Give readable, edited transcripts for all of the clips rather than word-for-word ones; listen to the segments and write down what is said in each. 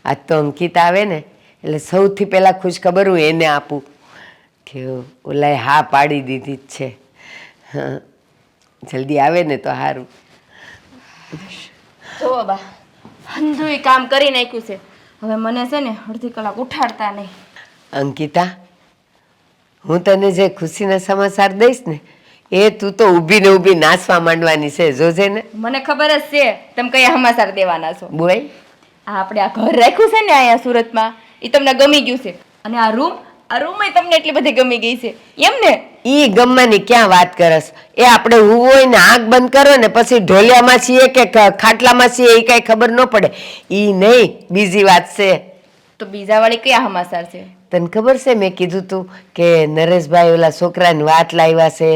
આજ તો અંકિત આવે ને એટલે સૌથી પહેલાં ખુશખબર હું એને આપું કે ઓલાએ હા પાડી દીધી જ છે. હા, જલ્દી આવે ને તો સારું. જો બા હંધુય કામ કરી નાખ્યું છે. હવે મને છે ને અડધી કલાક ઉઠાડતા નહીં. અંકિતા, હું તને જે ખુશીના સમાચાર દઈશ ને એ તું તો ઊભી ને ઊભી નાચવા માંડવાની છે, જોજે ને. મને ખબર જ છે તમે કયા સમાચાર દેવાના છો. બોય આપણે આ ઘર રાખ્યું છે ને અહીંયા સુરતમાં, એ તમને ગમી ગયું છે. અને આ રૂમ તમને એટલી બધી ગમી ગઈ છે એમ ને? ઈ ગમવાની ક્યાં વાત કરસ? એ આપણે હું હોય ને આંખ બંધ કરો ને પછી ઢોલિયામાં છીએ કે ખાટલામાં છીએ એ કાંઈ ખબર ન પડે. ઈ નહીં, બીજી વાત છે. તો બીજા વાળી કયા સમાચાર છે? તને ખબર છે મેં કીધું તું કે નરેશભાઈ ઓલા છોકરાની વાત લાવ્યા છે,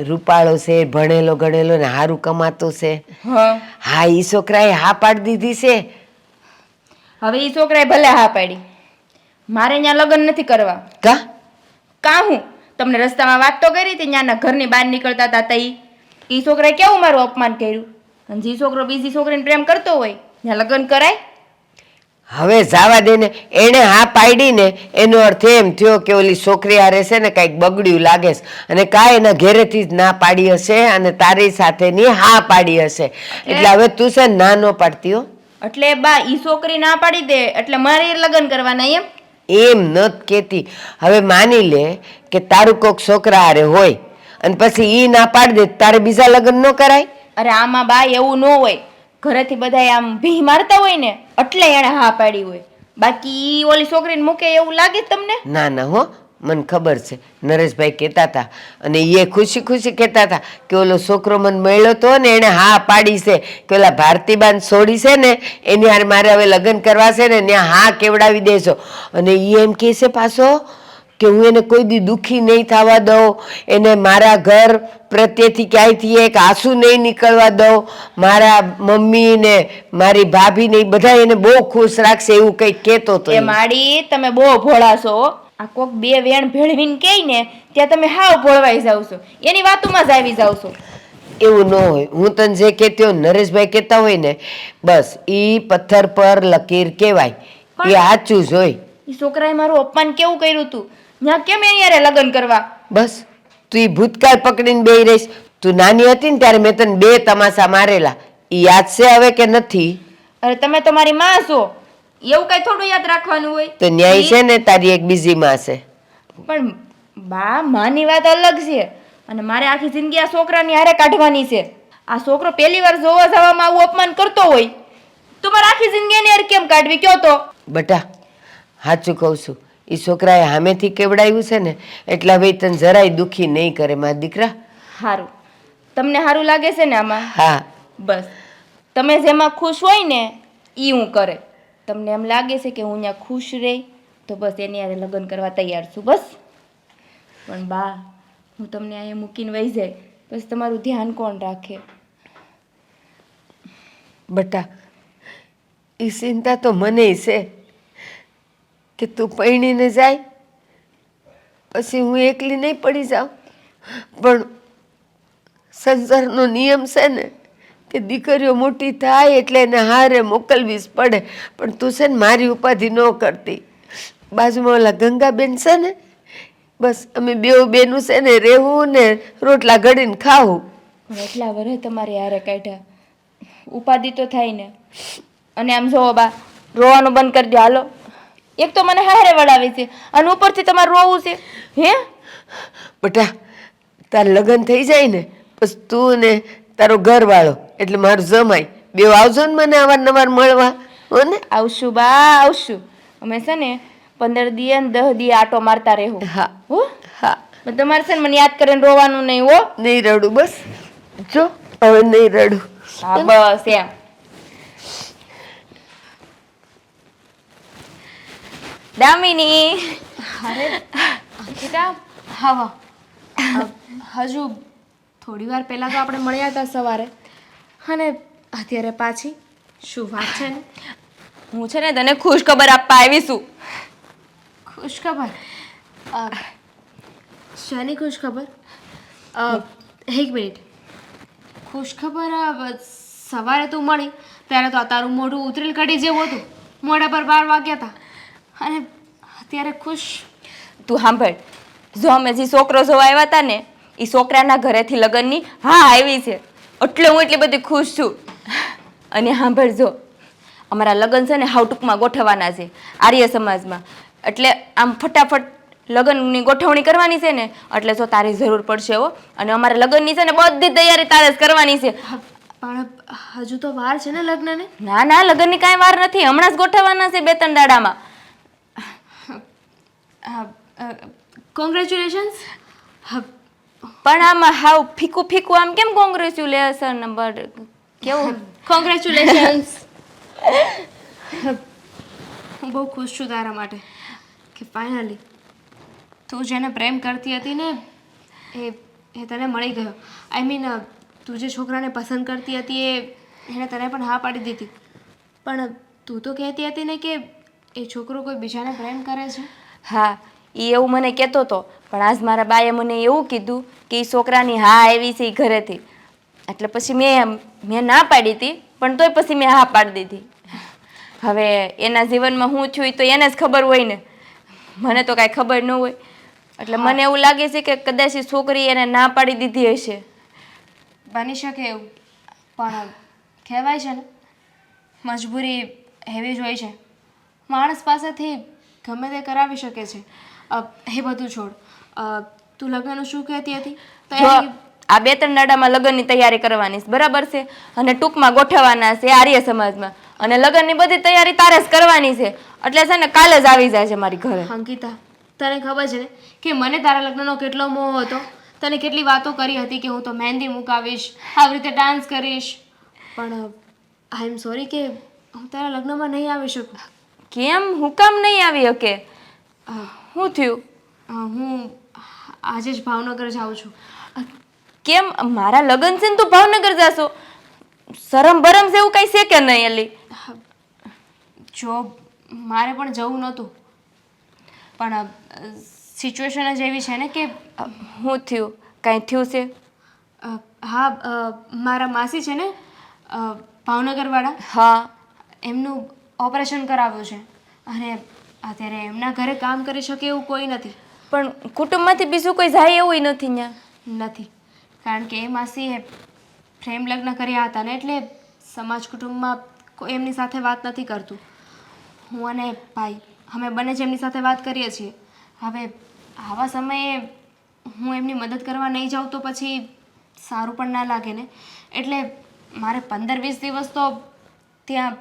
રૂપાળો છે, ભણેલો ગણેલો ને સારું કમાતો છે. હા, ઈ છોકરાએ હા પાડી દીધી છે. હવે ઈ છોકરાએ ભલે હા પાડી, મારે અહીંયા લગ્ન નથી કરવા. કા હું તમને રસ્તામાં વાત તો કરી હતી, ત્યાંના ઘરની બહાર નીકળતા હતા ઈ છોકરાએ કેવું મારું અપમાન કર્યું. અને જે છોકરો બીજી છોકરીને પ્રેમ કરતો હોય ત્યાં લગ્ન કરાય? હવે જવા દે ને. એણે હા પાડી ને એનો અર્થ એમ થયો કે ઓલી છોકરી હારે છે ને કાંઈક બગડ્યું લાગે છે અને કાંઈ એના ઘેરેથી જ ના પાડી હશે અને તારી સાથેની હા પાડી હશે. એટલે હવે તું છે ના ન પાડતી હો. એટલે બા ઈ છોકરી ના પાડી દે એટલે મારે લગ્ન કરવાના એમ? એમ નત કેતી. હવે માની લે કે તારું કોક છોકરા હારે હોય અને પછી ઈ ના પાડી દે તારે બીજા લગ્ન ન કરાય? અરે આમાં બા એવું ન હોય. ઘરેથી બધા આમ ભી મારતા હોય ને એટલે એને હા પાડી હોય. બાકી ઓલી છોકરીને મૂકે એવું લાગે તમને? ના ના હો, મને ખબર છે. નરેશભાઈ કહેતા હતા અને એ ખુશી ખુશી કહેતા હતા કે ઓલો છોકરો મને મળ્યો તો ને એણે હા પાડી છે કે ઓલા ભારતીબાન છોડી છે ને એની હારે મારે હવે લગ્ન કરવા છે ને ત્યાં હા કેવડાવી દેજો. અને એ એમ કહે છે પાછો કે હું એને કોઈ દી દુઃખી નહીં થવા દઉં, એને મારા ઘર પ્રત્યેથી ક્યાંયથી એક આંસુ નહીં નીકળવા દઉં, મારા મમ્મી ને મારી ભાભી ને બધા એને બહુ ખુશ રાખશે એવું કંઈક કહેતો હતો. એ માડી તમે બહુ ભોળા છો. આ કોક બે વેણ ભેળવીને કહે ને ત્યાં તમે હાવ ભોળવાઈ જાવ છો, એની વાતોમાં જ આવી જાવ છો. એવું ન હોય. હું તને જે કહેતી હોય નરેશભાઈ કહેતા હોય ને બસ ઈ પથ્થર પર લકીર કહેવાય. એ સાચું જ હોય. એ છોકરાએ મારું અપમાન કેવું કર્યું તું, ત્યાં કેમ એની હારે લગ્ન કરવા? બસ તું ઈ ભૂતકાળ પકડીને બેહી રહીશ. તું નાની હતી ને ત્યારે મેં તને 2 તમાશા મારેલા, ઈ યાદ છે હવે કે નથી? અરે તમે તો મારી માં છો, એવું કઈ થોડું યાદ રાખવાનું હોય? તો ન્યાય છે ને તારી એક બીજી માં છે. પણ બા માની વાત અલગ છે અને મારે આખી જિંદગી આ છોકરાની હારે કાઢવાની છે. આ છોકરો પહેલી વાર જોવા જવામાં આવું અપમાન કરતો હોય તો મારે આખી જિંદગી એની હારે કેમ કાઢવી કયો તો? બટા સાચું કહું છું, એ છોકરાએ સામેથી કેવડાવ્યું છે ને એટલે હવે તને જરાય દુઃખી નહીં કરે મારા દીકરા. સારું, તમને સારું લાગે છે ને આમાં? હા બસ તમે જેમાં ખુશ હોય ને એ હું કરે. તમને એમ લાગે છે કે હું અહીંયા ખુશ રહી તો બસ એની હારે લગ્ન કરવા તૈયાર છું બસ. પણ બા હું તમને અહીંયા મૂકીને વહી જાય પછી તમારું ધ્યાન કોણ રાખે? બટા એ ચિંતા તો મને છે કે તું પરણીને જાય પછી હું એકલી નહીં પડી જાઉં. પણ સંસારનો નિયમ છે ને કે દીકરીઓ મોટી થાય એટલે એને હારે મોકલવી જ પડે. પણ તું છે ને મારી ઉપાધિ ન કરતી. બાજુમાં ઓલા ગંગાબેન છે ને બસ અમે બેનું છે ને રહેવું ને રોટલા ઘડીને ખાવું. એટલા વર્ષ તમારે હારે કાઢ્યા, ઉપાધિ તો થાય ને. અને આમ જોવો બા રોવાનું બંધ કરી દો હાલો. એક તો મને હારે વડાવે છે અને ઉપરથી તમારે રોવું છે. હે બટા તાર લગ્ન થઈ જાય ને બસ તું ને તારો ઘરવાળો એટલે મારું જમાય બેવ આવજો ને મને અવારનવાર મળવા. હો ને? આવશું બા આવશું. અમે છે ને 15 દી ને 10 દી આટો મારતા રહેવું. હા હો હા. તમારે છે ને મને યાદ કરીને રોવાનું નહીં હો. નહીં રડું બસ. જો હવે નહીં રડું. હા બસ એમ. દામિની અરે અંકિતા હા હજુ થોડી વાર પહેલાં તો આપણે મળ્યા હતા સવારે અને અત્યારે પાછી શું વાત છે ને? હું છે ને તને ખુશ ખબર આપવા આવી છું. ખુશ ખબર? શાની ખુશ ખબર? એક મિનિટ. ખુશ ખબર સવારે તું મળી ત્યારે તો તારું મોઢું ઉતરેલ કઢી જેવું હતું મોડા પર 12 વાગ્યા હતા અને અત્યારે ખુશ. તું સાંભળ, જો અમે જે છોકરો જોવા આવ્યા હતા ને એ છોકરાના ઘરેથી લગ્નની હા આવી છે, એટલે હું એટલી બધી ખુશ છું. અને સાંભળજો, અમારા લગ્ન છે ને હાવ ટૂંકમાં ગોઠવવાના છે આર્ય સમાજમાં, એટલે આમ ફટાફટ લગ્નની ગોઠવણી કરવાની છે ને, એટલે જો તારી જરૂર પડશે હો. અને અમારા લગ્નની છે ને બધી તૈયારી તારે જ કરવાની છે. પણ હજુ તો વાર છે ને લગ્નને. ના ના, લગ્નની કાંઈ વાર નથી, હમણાં જ ગોઠવવાના છે 2-3 દાડામાં. કોંગ્રેચ્યુલેશન્સ. પણ આમાં હાવ ફીકું ફીકું આમ કેમ કોંગ્રેચ્યુલેશન કેવું? કોંગ્રેચ્યુલેશન્સ. હું બહુ ખુશ છું તારા માટે કે ફાઇનલી તું જેને પ્રેમ કરતી હતી ને એ તને મળી ગયો. આઈ મીન તું જે છોકરાને પસંદ કરતી હતી એણે તને પણ હા પાડી દીધી. પણ તું તો કહેતી હતી ને કે એ છોકરો કોઈ બીજાને પ્રેમ કરે છે. હા, એ એવું મને કહેતો હતો, પણ આજ મારા બાએ મને એવું કીધું કે એ છોકરાની હા આવી છે એ ઘરેથી. એટલે પછી મેં ના પાડી હતી, પણ તોય પછી મેં હા પાડી દીધી. હવે એના જીવનમાં હું છું એ તો એને જ ખબર હોય ને, મને તો કાંઈ ખબર ન હોય. એટલે મને એવું લાગે છે કે કદાચ એ છોકરી એને ના પાડી દીધી હશે. બની શકે એવું, પણ કહેવાય છે ને મજબૂરી એવી જ હોય છે. માણસ પાસેથી ગમે તે કરાવી શકે છે. એ બધું છોડ, તું લગ્નનું શું કહેતી હતી? જો આ 2-3 દાડામાં લગ્નની તૈયારી કરવાની છે, બરાબર છે? અને ટૂંકમાં ગોઠવવાના છે આર્ય સમાજમાં, અને લગ્નની બધી તૈયારી તારે જ કરવાની છે. એટલે છે ને કાલે જ આવી જાય છે મારી ઘરે. અંકિતા, તને ખબર છે ને કે મને તારા લગ્નનો કેટલો મોહ હતો. તને કેટલી વાતો કરી હતી કે હું તો મહેંદી મૂકાવીશ, આવી રીતે ડાન્સ કરીશ. પણ આઈ એમ સોરી કે હું તારા લગ્નમાં નહીં આવી શકું. કેમ? હું કામ નહીં આવી શકે? શું થયું? હું આજે જ ભાવનગર જાઉં છું. કેમ? મારા લગ્ન છે ને તું ભાવનગર જાશો? શરમ બરમ છે એવું કઈ છે કે નહીં? એલી જો મારે પણ જવું નહોતું, પણ સિચ્યુએશન જ એવી છે ને કે. શું થયું? કાંઈ થયું છે? હા, મારા માસી છે ને ભાવનગરવાળા, હા, એમનું ઓપરેશન કરાવ્યું છે અને અત્યારે એમના ઘરે કામ કરી શકે એવું કોઈ નથી. પણ કુટુંબમાંથી બીજું કોઈ જાય એવું નથી ત્યાં? નથી, કારણ કે એ માસીએ પ્રેમ લગ્ન કર્યા હતા ને, એટલે સમાજ કુટુંબમાં કોઈ એમની સાથે વાત નથી કરતું. હું અને ભાઈ અમે બંને જ એમની સાથે વાત કરીએ છીએ. હવે આવા સમયે હું એમની મદદ કરવા નહીં જાઉં તો પછી સારું પણ ના લાગે ને. એટલે મારે 15-20 દિવસ તો ત્યાં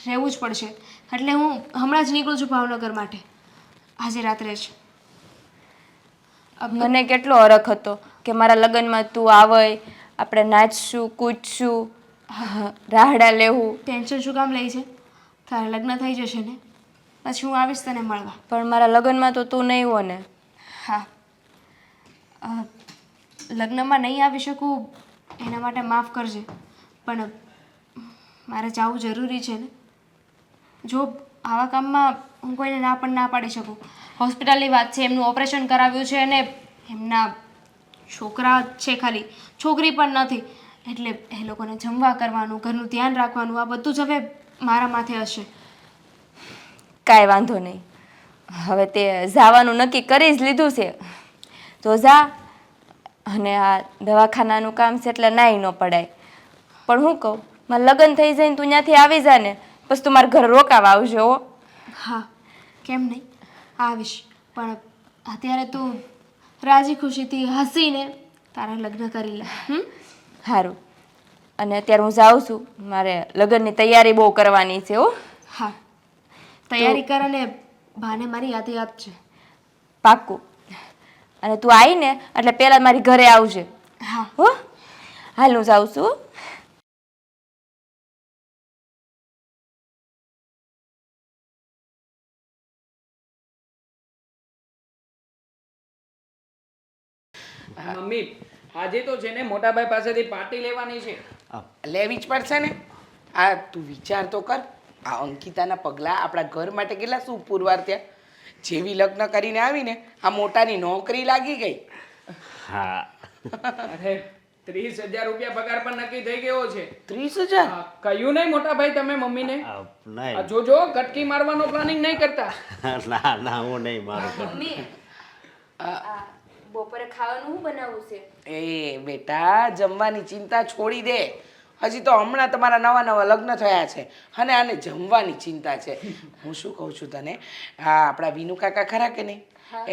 રહેવું જ પડશે. એટલે હું હમણાં જ નીકળું છું ભાવનગર માટે, આજે રાત્રે જ. મને કેટલો હરખ હતો કે મારા લગ્નમાં તું આવે, આપણે નાચશું, કૂદશું, રાહડા લેવું. ટેન્શન શું કામ લે છે? તારા લગ્ન થઈ જશે ને પછી હું આવીશ તને મળવા. પણ મારા લગ્નમાં તો તું નહીં હો ને? હા, લગ્નમાં નહીં આવી શકું એના માટે માફ કરજે, પણ મારે જવું જરૂરી છે ને. જો આવા કામમાં હું કોઈને ના પણ ના પાડી શકું. હોસ્પિટલની વાત છે, એમનું ઓપરેશન કરાવ્યું છે અને એમના છોકરા છે, ખાલી છોકરી પણ નથી. એટલે એ લોકોને જમવા કરવાનું, ઘરનું ધ્યાન રાખવાનું, આ બધું જ હવે મારા માથે હશે. કાંઈ વાંધો નહીં, હવે તે જવાનું નક્કી કરી જ લીધું છે તો જા. અને આ દવાખાનાનું કામ છે એટલે નાઈ ન પડાય. પણ હું કહું, મારે લગ્ન થઈ જાય ને તું ત્યાંથી આવી જા ને, પછી તું મારા ઘરે રોકાવા આવજો હો. હા, કેમ નહીં, આવીશ. પણ અત્યારે તું રાજી ખુશીથી હસીને તારા લગ્ન કરી લે. સારું. અને અત્યારે હું જાઉં છું, મારે લગ્નની તૈયારી બહુ કરવાની છે હો. હા, તૈયારી કર અને બાને મારી યાદી આપજે. પાક્કું. અને તું આવી ને એટલે પહેલાં મારી ઘરે આવજે. હા હો, હાલ હું જાઉં છું. મમ્મી, આજે તો છે ને મોટાભાઈ પાસેથી પાર્ટી લેવાની છે. લેવી જ પડશે ને. આ તું વિચાર તો કર, આ અંકિતાના પગલાં આપણા ઘર માટે કેટલા શું પુરવાર થયા. જેવી લગ્ન કરીને આવીને આ મોટાની નોકરી લાગી ગઈ. હા. અરે 30,000 રૂપિયા પગાર પણ નક્કી થઈ ગયો છે 30,000? કહ્યું નહીં મોટા ભાઈ તમે મમ્મીને નહીં જોજો કટકી મારવાનો પ્લાનિંગ નહીં કરતા ના ના હું નહીં મારું મમ્મી આ બપોરે ખાવાનું શું બનાવવું છે? એ બેટા જમવાની ચિંતા છોડી દે. હજી તો હમણાં તમારા નવા નવા લગ્ન થયા છે અને આને જમવાની ચિંતા છે. હું શું કહું છું તને, આ આપણા વિનુ કાકા ખરા કે નહીં,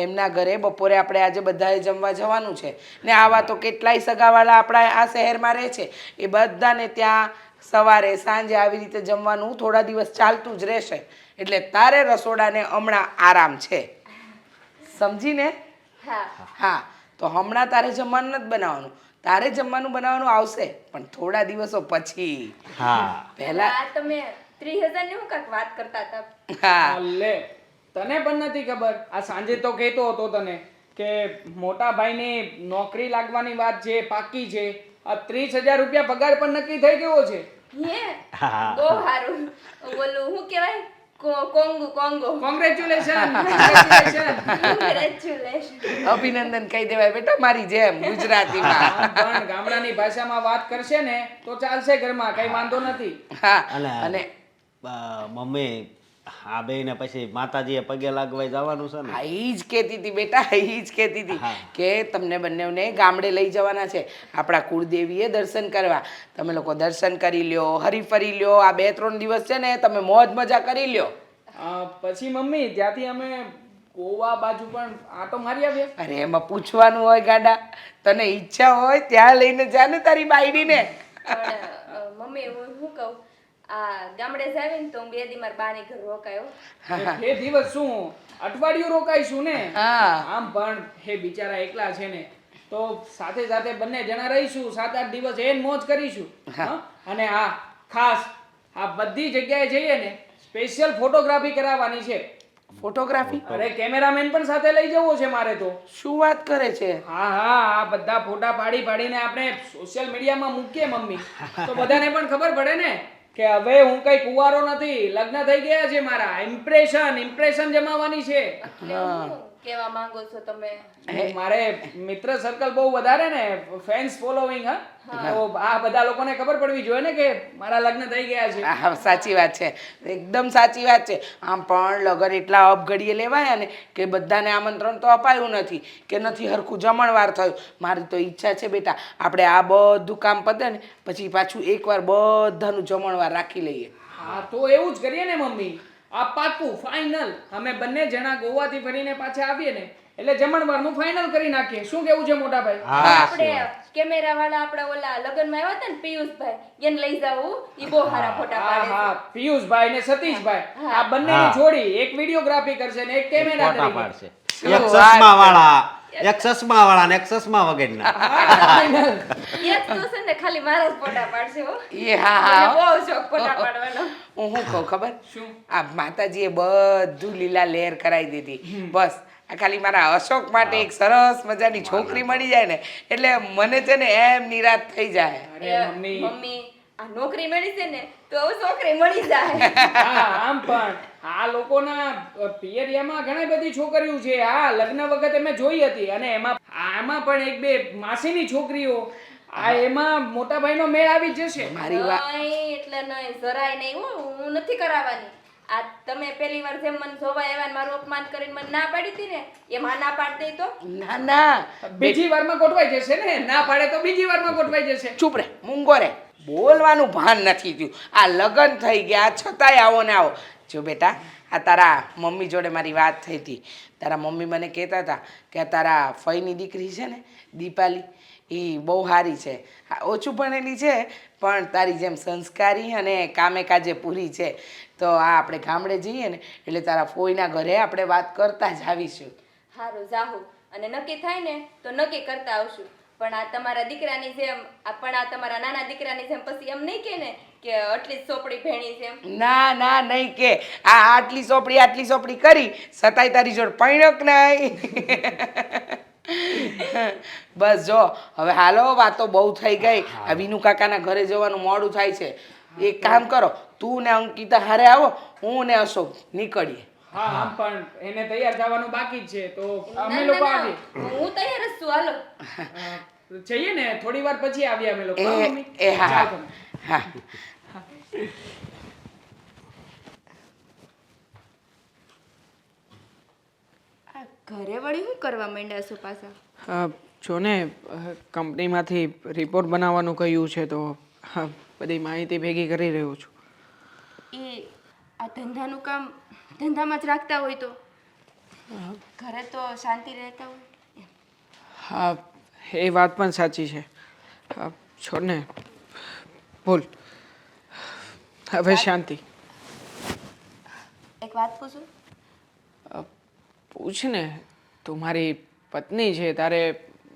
એમના ઘરે બપોરે આપણે આજે બધાએ જમવા જવાનું છે ને. આવા તો કેટલાય સગાવાળા આપણા આ શહેરમાં રહે છે, એ બધાને ત્યાં સવારે સાંજે આવી રીતે જમવાનું થોડા દિવસ ચાલતું જ રહેશે. એટલે તારે રસોડાને હમણાં આરામ છે, સમજીને? હા, તો હમણાં તારે જમવાનું નથી બનાવવાનું, તારે જમવાનું બનાવવાનું આવશે પણ થોડા દિવસો પછી. હા પહેલા આ તમે 30,000 ની હું કાંઈક વાત કરતા હતા. હા લે તને પણ નથી ખબર. આ સાંજે તો કહેતો હતો તને કે મોટા ભાઈની નોકરી લાગવાની વાત છે, પાકી છે. આ 30,000 રૂપિયા પગાર પણ નક્કી થઈ ગયો છે. હે બહુ સારું. બોલું શું કહેવાય? Congo congratulation. કોંગ્રેચ્યુલેશન. અભિનંદન કહી દેવાય બેટા, મારી જેમ ગુજરાતીમાં. પણ ગામડાની ભાષામાં વાત કરશે ને તો ચાલશે ઘરમાં, કઈ વાંધો નથી. હા, અને અને મમ્મી આ બેયને પછી માતાજીએ પગે લાગવા જવાનું છે ને. હા, ઈ જ કહેતી હતી બેટા, ઈ જ કહેતી હતી હા. કે તમને બંનેને ગામડે લઈ જવાના છે આપણા કુળદેવીએ દર્શન કરવા. તમે લોકો દર્શન કરી લ્યો, હરી ફરી લ્યો. આ 2-3 દિવસ છે ને તમે મોજ મજા કરી લ્યો. પછી મમ્મી ત્યાંથી અમે ગોવા બાજુ પણ આટો મારી આવ્યા. અરે એમાં પૂછવાનું હોય ગાડા, તને ઈચ્છા હોય ત્યાં લઈને જા ને તારી બાયડીને. પણ મમ્મી હું શું કહું, આ ગામડે જાવી ને તો હું 2 દી મારા બાની ઘર રોકાયો. એ દિવસ શું અઠવાડિયું રોકાઈશું ને. હા. આમ પણ હે બિચારા એકલા છે ને, તો સાથે સાથે બંને જણા રહીશું, 7-8 દિવસ એન મોજ કરીશું. હા? અને હા ખાસ આ બધી જગ્યાએ જઈએ ને સ્પેશિયલ ફોટોગ્રાફી કરાવવાની છે. ફોટોગ્રાફી? અરે કેમેરામેન પણ સાથે લઈ જવો છે મારે તો. શું વાત કરે છે? હા હા, આ બધા ફોટા પાડીને આપણે સોશિયલ મીડિયામાં મૂકીએ મમ્મી, તો બધાને પણ ખબર પડે ને કે હવે હું કઈ કુંવારો નથી, લગ્ન થઈ ગયા છે મારા. ઇમ્પ્રેશન જમાવવાની છે. એટલે હું કેવા માંગો છો તમે? મારે મિત્ર સર્કલ બહુ વધારે ને, ફેન્સ ફોલોવિંગ. હા, તો આ બધા લોકોને ખબર પડવી જોઈએ ને કે મારા લગ્ન થઈ ગયા છે. હા, સાચી વાત છે, એકદમ સાચી વાત છે. આમ પણ લગન એટલા અપઘડીએ લેવાયા ને કે બધાને આમંત્રણ તો અપાયું નથી કે નથી હરખું જમણવાર થયું. મારી તો ઈચ્છા છે બેટા, આપણે આ બધું કામ પતે ને પછી પાછું એકવાર બધાનું જમણવાર રાખી લઈએ. હા, તો એવું જ કરીએ ને મમ્મી. આ પાકું ફાઇનલ. અમે બંને જણા ગોવાથી ફરીને પાછા આવીએ ને એટલે જમણવારનું ફાઇનલ કરી નાખીએ. શું કેવું છે મોટા ભાઈ? આપણે કેમેરા વાળા આપણા ઓલા લગનમાં આવ્યા હતા ને પિયુષભાઈ, એને લઈ જાવું. ઈ બહુ સારા ફોટા હા પાડે હા, પિયુષભાઈ ને સતીશભાઈ, આ બંનેની જોડી એક વિડીયોગ્રાફી કરશે ને એક કેમેરા ફોટા તરીકે. પાડશે. એક ચશ્મા વાળા ને એક ચશ્મા વગરના. છે. એક તો છે ને ખાલી મારા જ ફોટા પાડશે હો. એ હા મને હા, બહુ શોખ ફોટા પાડવાનો. હું શું કહું ખબર? શું? આ માતાજીએ બધું લીલા લહેર કરાવી દીધી. બસ આ ખાલી મારા અશોક માટે એક સરસ મજાની છોકરી મળી જાય ને એટલે મને છે ને એમ નિરાશ થઈ જાય. અરે મમ્મી. મમ્મી આ નોકરી મળી છે ને તો હવે છોકરી મળી જાય. હા, આમ પણ આ લોકોના પિયરિયામાં ઘણી બધી છોકરીઓ છે. હા, લગ્ન વખતે મેં જોઈ હતી અને આમાં પણ એક બે માસીની છોકરીઓ. આ એમાં મોટા ભાઈનો મેળ આવી જશે. મારી વાત નહીં એટલે નહીં, જરાય નહીં હો, હું નથી કરાવવાની. આ તમે પહેલી વાર જેમ મને જોવા આવ્યા ને મારું અપમાન કરીને મને ના પાડી હતી ને એમાં ના પાડી દઈ તો ના ના, બીજી વારમાં ગોઠવાઈ જશે ને. ના પાડે તો બીજી વારમાં ગોઠવાઈ જશે. ચૂપ રે, મૂંગો રે, બોલવાનું ભાન નથી થયું. આ લગ્ન થઈ ગયા છતાંય આવો ને આવો. જો બેટા, આ તારા મમ્મી જોડે મારી વાત થઈ હતી. તારા મમ્મી મને કહેતા હતા કે તારા ફઈની દીકરી છે ને દીપાલી, એ બહુ સારી છે. ઓછું ભણેલી છે પણ તારી જેમ સંસ્કારી અને કામે કાજે પૂરી છે. તો આ આપણે ગામડે જઈએ ને એટલે તારા ફોઈના ઘરે આપણે વાત કરતા જ આવીશું. સારું જાહું અને નક્કી થાય ને તો નક્કી કરતા આવશું. પણ આ તમારા દીકરાની જેમ પણ આ તમારા નાના દીકરાની જેમ પછી એમ નહીં કે ને કે આટલી જ ચોપડી ભેણી છે એમ. ના ના, નહીં કે આ આટલી ચોપડી કરી સતાય તારી જોડ પૈણક નહીં. બસ જો હવે હાલો, વાતો બહુ થઈ ગઈ. આ વિનુ કાકાના ઘરે જવાનું મોડું થાય છે. એક કામ કરો, તું ને અંકિતા હારે આવો, હું ને અશોક નીકળીએ. હા, આમ પણ એને તૈયાર થવાનું બાકી જ છે, તો ના, અમે ના, લોકો ના, આવીએ. હું તૈયાર જ છું હાલો. જઈએ ને થોડી વાર પછી આવ્યા અમે લોકો, હા, મમ્મી? એ હા જાઓ તમે. હા આ ઘરે વળી શું કરવા માંડ્યા છો પાછા? જો ને કંપનીમાંથી રિપોર્ટ બનાવવાનું કહ્યું છે તો બધી માહિતી ભેગી કરી રહ્યો છું. એ આ ધંધાનું કામ ધંધામાં જ રાખતા હોય તો ઘરે તો શાંતિ રહેતા હોય. હા, એ વાત પણ સાચી છે. છોડ ને, બોલ. હવે શાંતિ. એક વાત પૂછું? પૂછ ને. તું મારી પત્ની છે, તારે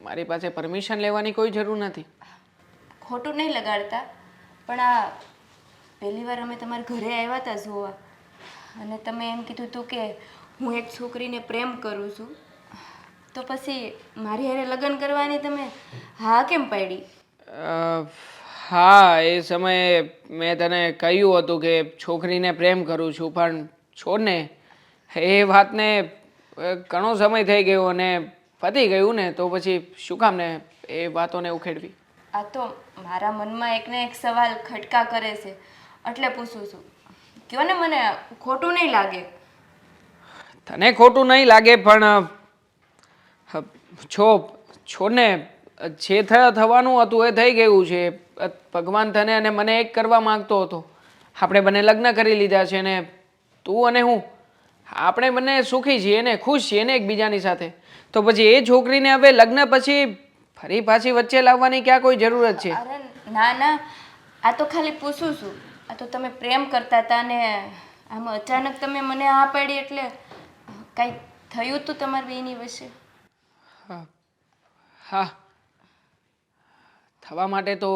મારી પાસે પરમિશન લેવાની કોઈ જરૂર નથી. ખોટું નહીં લગાડતા, પણ આ પહેલી વાર અમે તમારા ઘરે આવ્યા હતા જોવા, અને તમે એમ કીધું હતું કે હું એક છોકરીને પ્રેમ કરું છું, તો પછી મારી હારે લગ્ન કરવાની તમે હા કેમ પાડી? હા, એ સમયે મેં તને કહ્યું હતું કે છોકરીને પ્રેમ કરું છું, પણ છોડ ને, એ વાતને ઘણો સમય થઈ ગયો અને પતી ગયું ને, તો પછી શું કામ ને એ વાતોને ઉખેડવી. આ તો મારા મનમાં એકને એક સવાલ ખટકા કરે છે, એટલે પૂછું છું. કયો ને, મને ખોટું નહીં લાગે. તને ખોટું નહીં લાગે, પણ છોડને, જે થવાનું હતું એ થઈ ગયું છે. ભગવાન તને અને મને એક કરવા માંગતો હતો. આપણે બંને લગ્ન કરી લીધા છે ને તું અને હું, આપણે બંને સુખી છીએ ને ખુશ છીએ ને એકબીજાની સાથે. તો પછી એ છોકરીને હવે લગ્ન પછી ફરી પાછી વચ્ચે લાવવાની ક્યાં કોઈ જરૂરત છે? અરે ના ના, આ તો ખાલી પૂછું છું. આ તો તમે પ્રેમ કરતા હતા ને આમ અચાનક તમે મને આ પાડી, એટલે કાંઈ થયું હતું તમારી બેની વચ્ચે? હા, થવા માટે તો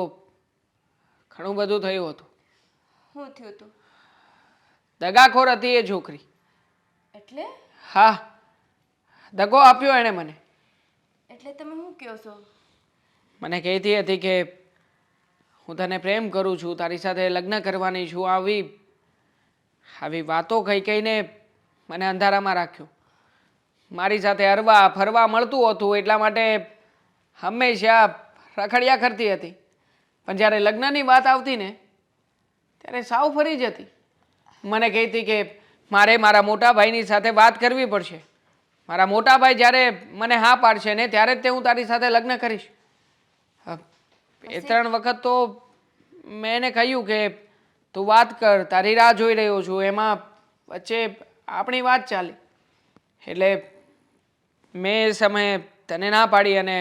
ઘણું બધું થયું હતું. શું થયું હતું? દગાખોર હતી એ છોકરી. એટલે હા, દગો આપ્યો એણે મને. એટલે તમે શું કહો છો? મને કહેતી હતી કે હું તને પ્રેમ કરું છું, તારી સાથે લગ્ન કરવાની છું. આવી વાતો કહી કહીને મને અંધારામાં રાખ્યો. મારી સાથે હરવા ફરવા મળતું હતું એટલા માટે હંમેશા રખડ્યા કરતી હતી, પણ જ્યારે લગ્નની વાત આવતી ને ત્યારે સાવ ફરી જતી. મને કહેતી કે મારે મારા મોટા ભાઈની સાથે વાત કરવી પડશે. મારા મોટા ભાઈ જ્યારે મને હા પાડશે ને ત્યારે જ તે હું તારી સાથે લગ્ન કરીશ. 2-3 વખત તો મેં એને કહ્યું કે તું વાત કર, તારી રાહ જોઈ રહ્યો છું. એમાં વચ્ચે આપણી વાત ચાલી એટલે મેં એ સમયે તને ના પાડી અને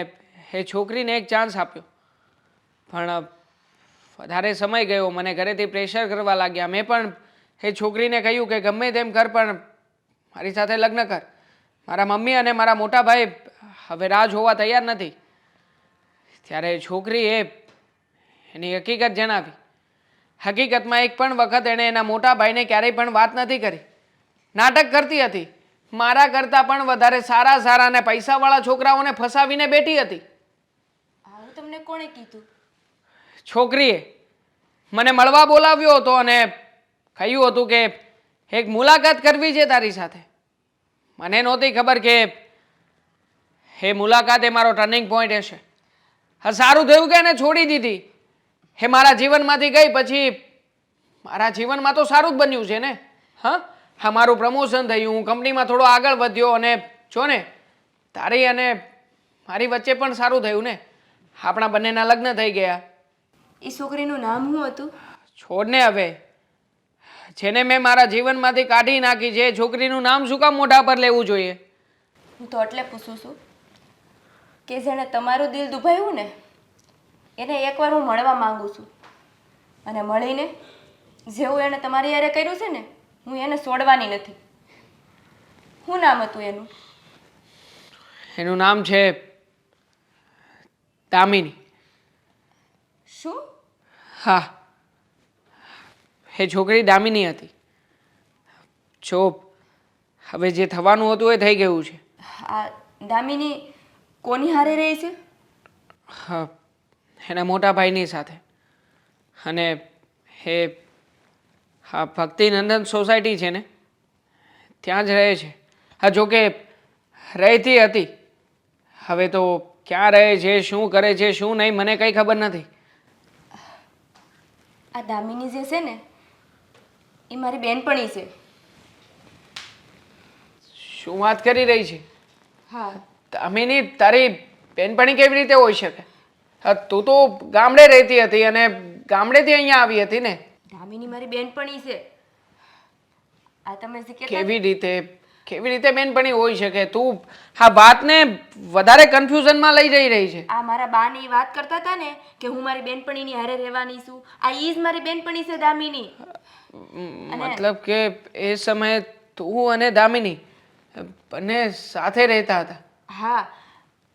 એ છોકરીને એક ચાન્સ આપ્યો. પણ વધારે સમય ગયો, મને ઘરેથી પ્રેશર કરવા લાગ્યા. મેં પણ એ છોકરીને કહ્યું કે ગમે તેમ કર પણ મારી સાથે લગ્ન કર. મારા મમ્મી અને મારા મોટા ભાઈ હવે રાહ જોવા તૈયાર નથી. ત્યારે છોકરીએ એની હકીકત જણાવી. હકીકતમાં એક પણ વખત એણે એના મોટા ભાઈને ક્યારેય પણ વાત નથી કરી. નાટક કરતી હતી. મારા કરતાં પણ વધારે સારા અને પૈસાવાળા છોકરાઓને ફસાવીને બેઠી હતી. આવું તમને કોણે કીધું? છોકરીએ મને મળવા બોલાવ્યો હતો અને કહ્યું હતું કે એક મુલાકાત કરવી છે તારી સાથે. મને નહોતી ખબર કે એ મુલાકાત એ મારો ટર્નિંગ પોઈન્ટ હશે. હા, સારું થયું કે એને છોડી દીધી. એ મારા જીવનમાંથી ગઈ પછી મારા જીવનમાં તો સારું જ બન્યું છે ને. હા, મારું પ્રમોશન થયું, હું કંપનીમાં થોડો આગળ વધ્યો અને જો ને તારી અને મારી વચ્ચે પણ સારું થયું ને. આપણા બંનેના લગ્ન થઈ ગયા. એ છોકરીનું નામ શું હતું? છોડને હવે, જેને મેં મારા જીવનમાંથી કાઢી નાખી છે એ છોકરીનું નામ શું કામ મોઢા પર લેવું જોઈએ? હું તો એટલે પૂછું છું કે જેણે તમારું દિલ દુભાવ્યું ને એને એકવાર હું મળવા માંગુ છું, અને મળીને જેવું એણે તમારી યારે કર્યું છે ને હું એને છોડવાની નથી. શું નામ હતું એનું? એનું નામ છે દામિની. શું? હા, એ છોકરી દામિની હતી. જો હવે જે થવાનું હતું એ થઈ ગયું છે. આ દામિની કોની હારે રહે છે? હા, એના મોટા ભાઈની સાથે. અને એ હા ભક્તિનંદન સોસાયટી છે ને ત્યાં જ રહે છે. હા, જોકે રહેતી હતી, હવે તો ક્યાં રહે છે, શું કરે છે, શું નહીં, મને કંઈ ખબર નથી. આ દામિની જે છે ને એ મારી બેનપણી છે. શું વાત કરી રહી છે? હા. દામિની તારી બેનપણી કેવી રીતે હોઈ શકે? હા, તું તો ગામડે રહેતી હતી અને ગામડેથી અહીંયા આવી હતી ને? દામિની મારી બેનપણી છે. આ તમે જે કહેતા કેવી રીતે બેનપણી હોઈ શકે? તું આ વાતને વધારે કન્ફ્યુઝનમાં લઈ જઈ રહી છે. આ મારા બાની વાત કરતા હતા ને કે હું મારી બેનપણીની હારે રહેવાની છું. આ ઈ જ મારી બેનપણી છે દામિની. મતલબ કે એ સમયે તું અને દામિની બંને સાથે રહેતા હતા? હા.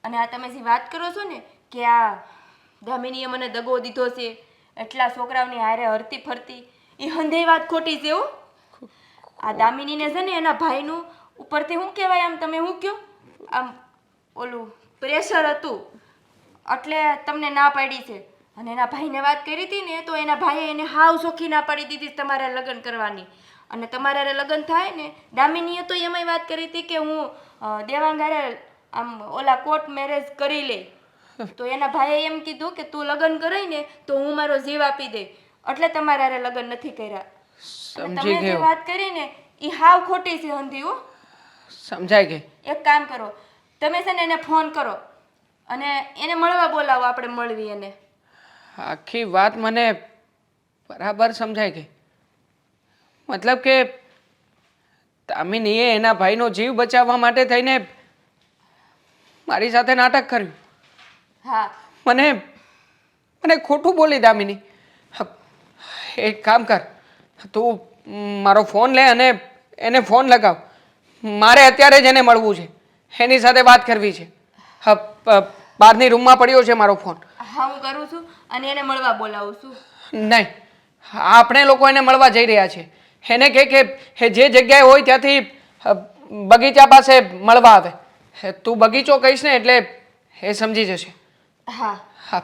અને આ તમે જે વાત કરો છો ને કે આ દામિનીએ મને દગો દીધો છે, એટલા છોકરાઓની હારે હરતી ફરતી, એ હંધે વાત ખોટી છે હો. આ દામિનીને છે ને એના ભાઈનું ઉપરથી શું કહેવાય, આમ તમે શું કહો, આમ ઓલું પ્રેશર હતું એટલે તમને ના પાડી છે. અને એના ભાઈને વાત કરી હતી ને તો એના ભાઈએ એને હાવ ચોખ્ખી ના પાડી દીધી તમારે લગ્ન કરવાની. અને તમારે લગ્ન થાય ને, દામિનીએ તો એમાંય વાત કરી હતી કે હું દેવાંગારે આમ ઓલા કોર્ટ મેરેજ કરી લે. તો એના ભાઈએ એમ કીધું કે તું લગ્ન કરાય ને તો હું મારો જીવ આપી દે, એટલે તમારે હારે લગ્ન નથી કર્યા. તમે જે વાત કરી ને એ હાવ ખોટી છે હંધી હો. સમજાય ગઈ? એક કામ કરો, તમે છે ને એને ફોન કરો અને એને મળવા બોલાવો, આપણે મળવી એને. આખી વાત મને બરાબર સમજાય ગઈ. મતલબ કે દામિનીએ એના ભાઈનો જીવ બચાવવા માટે થઈને મારી સાથે નાટક કર્યું. હા. મને ખોટું બોલી દામિની. એક કામ કર, તું મારો ફોન લે અને એને ફોન લગાવ. મારે અત્યારે જ એને મળવું છે, એની સાથે વાત કરવી છે. બહારની રૂમમાં પડ્યો છે મારો ફોન. હા, હું કરું છું અને એને મળવા બોલાવું છું. નહીં, આપણે લોકો એને મળવા જઈ રહ્યા છે. એને કહે કે જે જગ્યાએ હોય ત્યાંથી બગીચા પાસે મળવા આવે. તું બગીચો કહીશ ને એટલે એ સમજી જશે. હા. હા.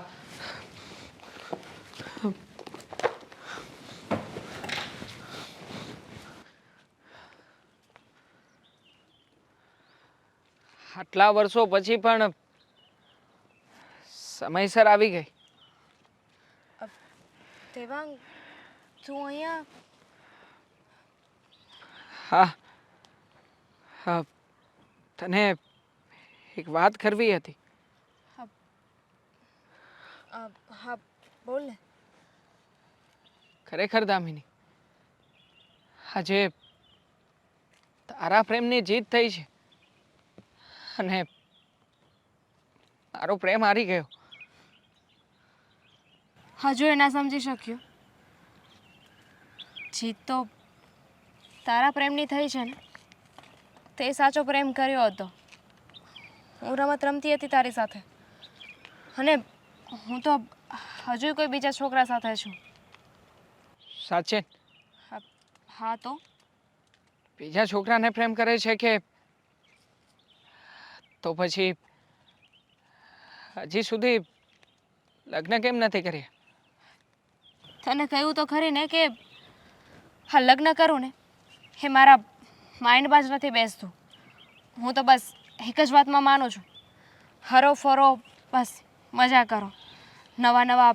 આટલા વર્ષો પછી પણ સમયસર આવી ગઈ. દેવાંગ, તું અહીંયા? હા હા, તને એક વાત કરવી હતી. હા, બોલ ને. ખરેખર દામિની, આજે તારા પ્રેમની જીત થઈ છે અને મારો પ્રેમ હારી ગયો. હજુ એ ના સમજી શક્યો? જીત તો તારા પ્રેમની થઈ છે ને. તે સાચો પ્રેમ કર્યો હતો. હું રમત રમતી હતી તારી સાથે અને હું તો હજુ કોઈ બીજા છોકરા સાથે છું. સાચે? હા તો બીજા છોકરાને પ્રેમ કરે છે કે તો પછી હજી સુધી લગ્ન કેમ નથી કર્યા? તને કહ્યું તો ખરી ને કે હા, લગ્ન કરું ને એ મારા માઇન્ડમાં જ નથી બેસતું. હું તો બસ એક જ વાતમાં માનું છું, હરો ફરો, બસ મજા કરો, નવા નવા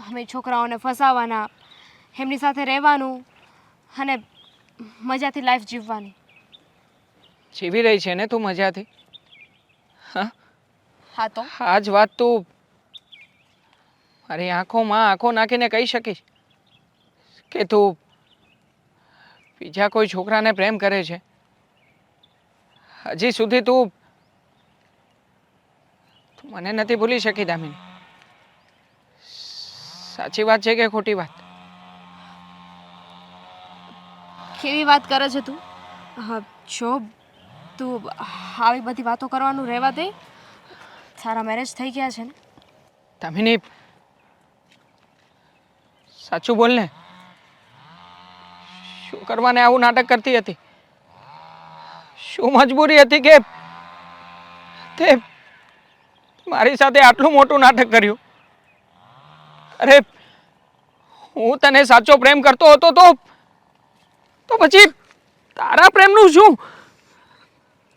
અમે છોકરાઓને ફસાવવાના, એમની સાથે રહેવાનું અને મજાથી લાઈફ જીવવાની. જીવી રહી છે ને તું મજાથી? હા હા તો આ જ વાત તું મારી આંખોમાં આંખો નાખીને કહી શકીશ કે તું બીજા કોઈ છોકરાને પ્રેમ કરે છે? હજી સુધી તું મને નથી ભૂલી શકી દામિની. સાચી વાત છે કે ખોટી વાત? કેવી વાત કરે છે તું? હા, જો તું આવી બધી વાતો કરવાનું રહેવા દે. તારા મેરેજ થઈ ગયા છે ને? દામિની, સાચું બોલ ને. શું કરવાને આવું નાટક કરતી હતી? શું મજબૂરી હતી કે તે મારી સાથે આટલું મોટું નાટક કર્યું? અરે, હું તને સાચો પ્રેમ કરતો હતો તો પછી તારા પ્રેમનું શું?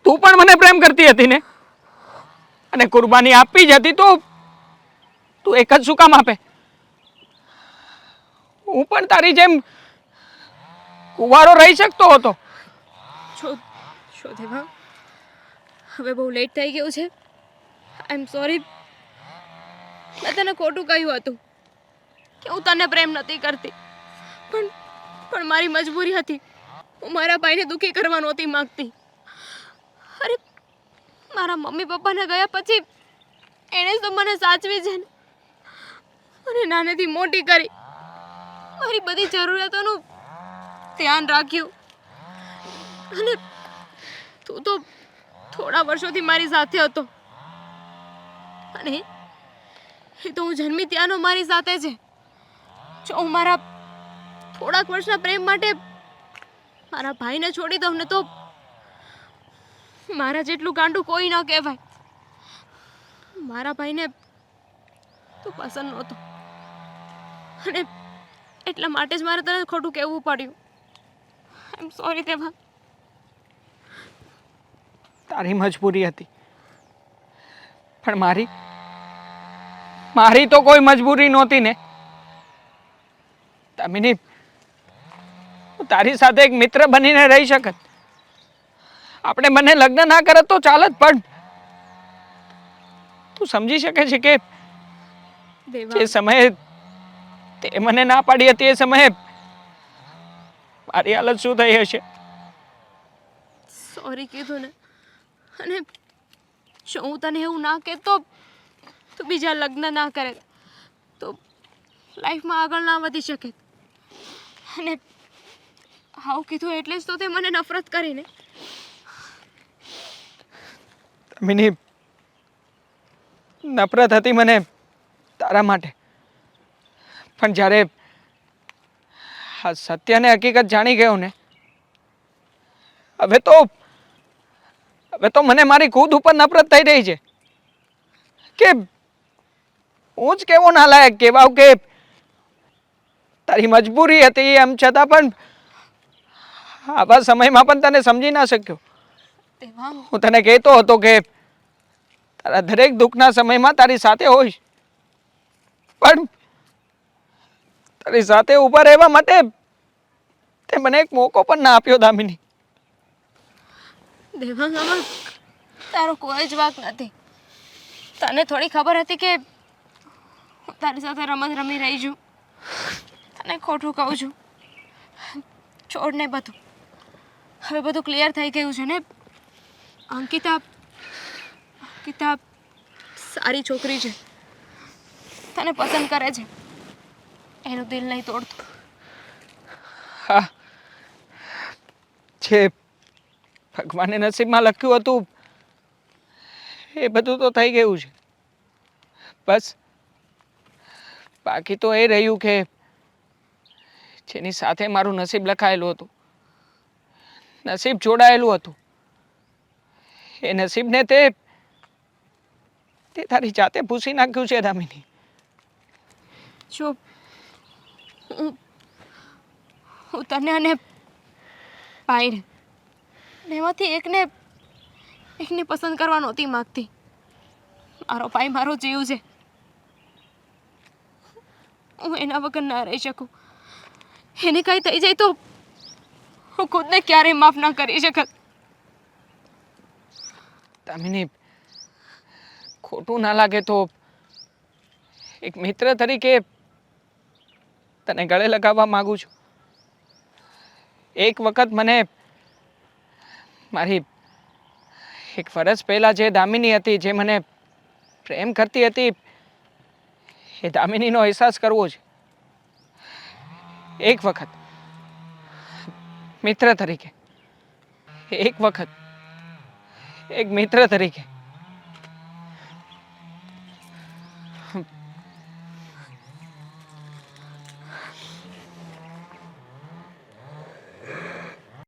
તું પણ મને પ્રેમ કરતી હતી ને? અને કુરબાની આપવી જ હતી તો તું એક જ શું કામ આપે? હું પણ તારી જેમ કુંવારો રહી શકતો હતો. છો દેવાંગ, હવે બહુ લેટ થઈ ગયું છે. આઈ એમ સોરી. મેં તને ખોટું કહ્યું હતું કે હું તને પ્રેમ નથી કરતી, પણ મારી મજબૂરી હતી. હું મારા ભાઈને દુઃખી કરવા નહોતી માંગતી. અરે, મારા મમ્મી પપ્પાને ગયા પછી એણે જ તો મને સાચવી છે ને, મને નાનેથી મોટી કરી, મારી બધી જરૂરિયાતોનું ધ્યાન રાખ્યું. અને તું તો થોડા વર્ષોથી મારી સાથે હતો, અને એ તો હું જન્મી ત્યાંનો મારી સાથે છે. જો હું મારા થોડાક વર્ષના પ્રેમ માટે મારા ભાઈને છોડી દઉં ને તો મારા જેટલું ગાંડું કોઈ ન કહેવાય. મારા ભાઈને તું પસંદ નહોતો, અને એટલા માટે જ મારે તને ખોટું કહેવું પડ્યું. આઈ એમ સોરી દેવાંગ. તારી મજબૂરી હતી, પણ મારી તો કોઈ મજબૂરી નહોતી ને દામિની. હું તારી સાથે એક મિત્ર બનીને રહી શકત. આપણે બંને લગ્ન ના કરત તો ચાલત, પણ તું સમજી શકે છે કે જે સમયે તે મને ના પાડી હતી એ સમયે મારી હાલત શું થઈ હશે? સોરી કીધું ને. અને જો હું તને એવું ના કહેતો તો બીજા લગ્ન ના કરે તો લાઈફમાં આગળ ના વધી શકે. અને આવું કીધું એટલે જ તો તે મને નફરત કરીને. દામિની, નફરત હતી મને તારા માટે, પણ જ્યારે આ સત્યને હકીકત જાણી ગયો ને, હવે તો મને મારી ખુદ ઉપર નફરત થઈ રહી છે કે હું જ કેવો નાલાયક કહેવાઉં કે તારી મજબૂરી હતી એમ છતાં પણ આવા સમયમાં પણ તને સમજી ના શક્યો. હું તને કહેતો હતો કે તારા દરેક દુઃખના સમયમાં તારી સાથે હોઈશ, પણ તારી સાથે ઊભા રહેવા માટે તે મને એક મોકો પણ ના આપ્યો દામિની. દેવાંગ, આમાં તારો કોઈ જ વાંક નથી. તને થોડી ખબર હતી કે હું તારી સાથે રમત રમી રહી છું. તને ખોટું કહું છું. છોડ ને બધું, હવે બધું ક્લિયર થઈ ગયું છે ને. અંકિતા સારી છોકરી છે, તને પસંદ કરે છે. એનું દિલ નહીં તોડતું. હા, જે ભગવાને નસીબમાં લખ્યું હતું એ બધું તો થઈ ગયું છે. બસ બાકી તો એ રહ્યું કે જેની સાથે મારું નસીબ લખાયેલું હતું, નસીબ જોડાયેલું હતું, એ નસીબને તે તારી જાતે ભૂસી નાખ્યું છે દામિની. જો હું તને અને ભાઈને એમાંથી એકને પસંદ કરવા નહોતી માંગતી. મારો ભાઈ મારો જીવ છે. હું એના વગર ના રહી શકું. એને કાંઈ થઈ જાય તો હું ખુદને ક્યારેય માફ ના કરી શકત. દામિની, ખોટું ના લાગે તો એક મિત્ર તરીકે તને ગળે લગાવવા માંગુ છું. એક વખત મને મારી એક વર્ષ પહેલા જે દામિની હતી, જે મને પ્રેમ કરતી હતી, એ દામિનીનો અહેસાસ કરવો છે. એક વખત મિત્ર તરીકે, એક વખત એક મિત્ર તરીકે.